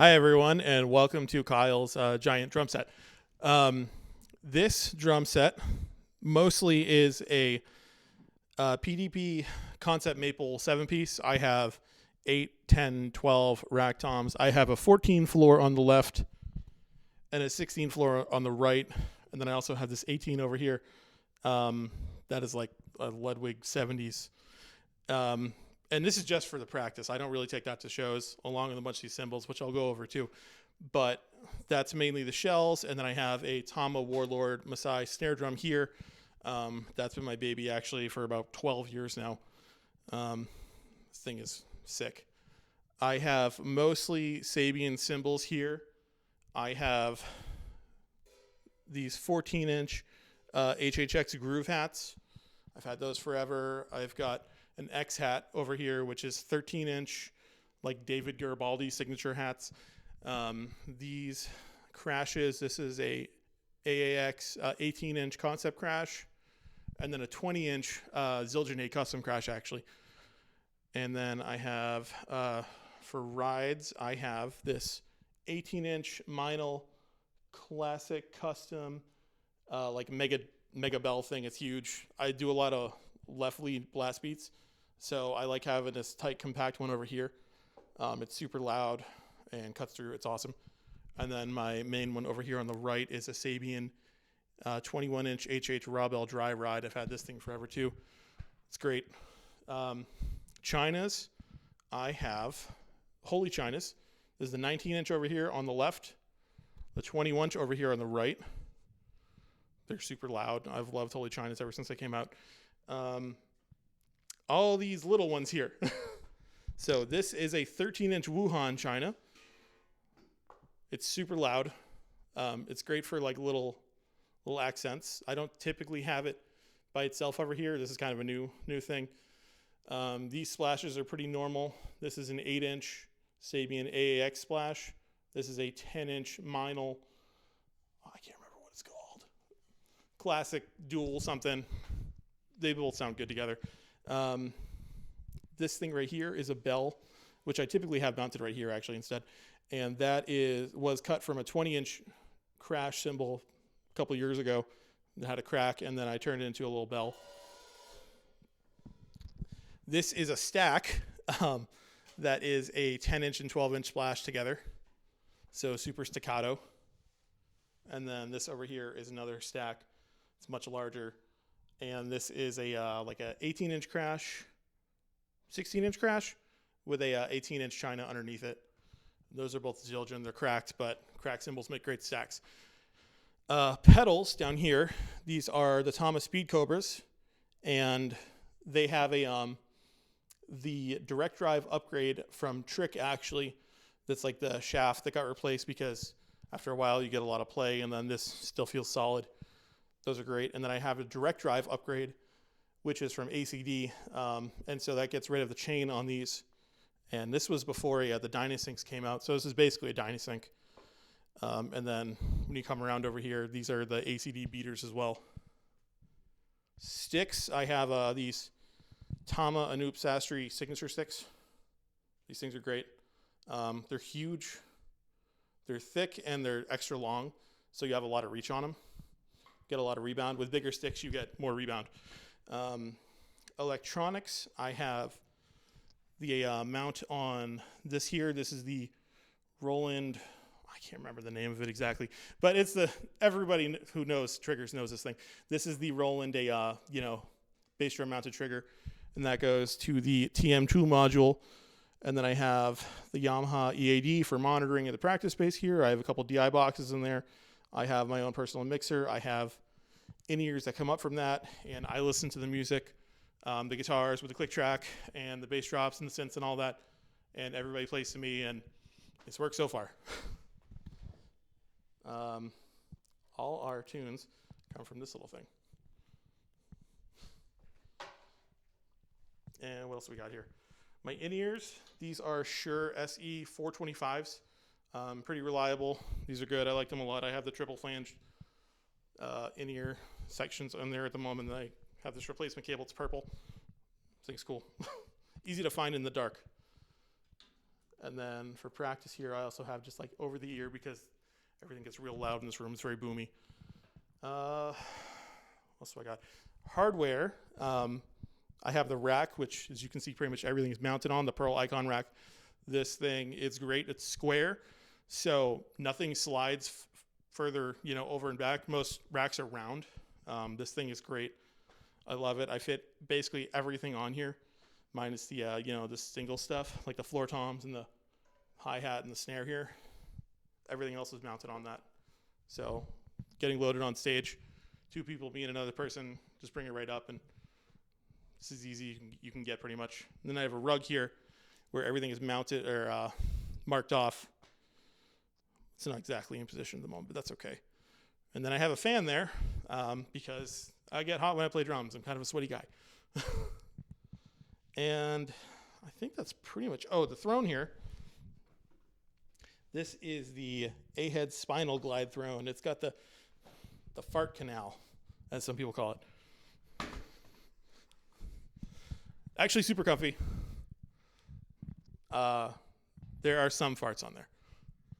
Hi, everyone, and welcome to Kyle's giant drum set. This drum set mostly is a PDP Concept Maple 7-piece. I have 8, 10, 12 rack toms. I have a 14 floor on the left and a 16 floor on the right. And then I also have this 18 over here. That is like a Ludwig 70s. And this is just for the practice. I don't really take that to shows, along with a bunch of these cymbals, which I'll go over too. But that's mainly the shells. And then I have a Tama Warlord Masai snare drum here. That's been my baby actually for about 12 years now. This thing is sick. I have mostly Sabian cymbals here. I have these 14-inch HHX Groove hats. I've had those forever. I've got an X hat over here, which is 13-inch, like David Garibaldi signature hats. These crashes, this is a AAX 18-inch concept crash, and then a 20-inch Zildjian custom crash, actually. And then I have, for rides, I have this 18-inch Meinl classic custom, like mega bell thing. It's huge. I do a lot of left lead blast beats. So I like having this tight, compact one over here. It's super loud and cuts through. It's awesome. And then my main one over here on the right is a Sabian 21-inch HH Raw dry ride. I've had this thing forever too. It's great. Chinas, I have Holy Chinas. This is the 19-inch over here on the left, the 21-inch over here on the right. They're super loud. I've loved Holy Chinas ever since they came out. All these little ones here. So this is a 13-inch Wuhan China. It's super loud. It's great for like little accents. I don't typically have it by itself over here. This is kind of a new thing. These splashes are pretty normal. This is an 8-inch Sabian AAX Splash. This is a 10-inch Meinl. I can't remember what it's called. Classic dual something. They both sound good together. This thing right here is a bell, which I typically have mounted right here actually instead. And that was cut from a 20-inch crash cymbal a couple years ago. It had a crack, and then I turned it into a little bell. This is a stack that is a 10-inch and 12-inch splash together. So super staccato. And then this over here is another stack. It's much larger. And this is a like a 18-inch crash, 16-inch crash with a 18-inch China underneath it. Those are both Zildjian. They're cracked, but cracked cymbals make great stacks. Pedals down here, these are the Tama Speed Cobras, and they have the direct drive upgrade from Trick, actually. That's like the shaft that got replaced because after a while you get a lot of play, and then this still feels solid. Those are great. And then I have a direct drive upgrade, which is from ACD. And so that gets rid of the chain on these. And this was before the Dynasyncs came out. So this is basically a Dynasync. And then when you come around over here, these are the ACD beaters as well. Sticks, I have these Tama Anup Sastry signature sticks. These things are great. They're huge. They're thick and they're extra long. So you have a lot of reach on them. Get a lot of rebound. With bigger sticks, you get more rebound. Electronics, I have the mount on this here. This is the Roland, I can't remember the name of it exactly, but it's everybody who knows triggers knows this thing. This is the Roland, bass drum mounted trigger, and that goes to the TM2 module. And then I have the Yamaha EAD for monitoring at the practice space here. I have a couple DI boxes in there. I have my own personal mixer. I have in-ears that come up from that, and I listen to the music, the guitars with the click track, and the bass drops and the synths and all that, and everybody plays to me, and it's worked so far. All our tunes come from this little thing. And what else we got here? My in-ears, these are Shure SE 425s. Pretty reliable. These are good. I like them a lot. I have the triple flange in-ear sections on there at the moment. I have this replacement cable. It's purple. This thing's cool. Easy to find in the dark. And then for practice here, I also have just like over the ear because everything gets real loud in this room. It's very boomy. What else do I got? Hardware. I have the rack, which as you can see, pretty much everything is mounted on the Pearl Icon rack. This thing is great. It's square, so nothing slides further, over and back. Most racks are round. This thing is great. I love it. I fit basically everything on here, minus the, the single stuff, like the floor toms and the hi-hat and the snare here. Everything else is mounted on that. So getting loaded on stage, 2 people being another person, just bring it right up, and this is easy. You can get pretty much. And then I have a rug here where everything is mounted or marked off. It's not exactly in position at the moment, but that's okay. And then I have a fan there because I get hot when I play drums. I'm kind of a sweaty guy. And I think that's pretty much, the throne here. This is the A-head spinal glide throne. It's got the fart canal, as some people call it. Actually super comfy. There are some farts on there.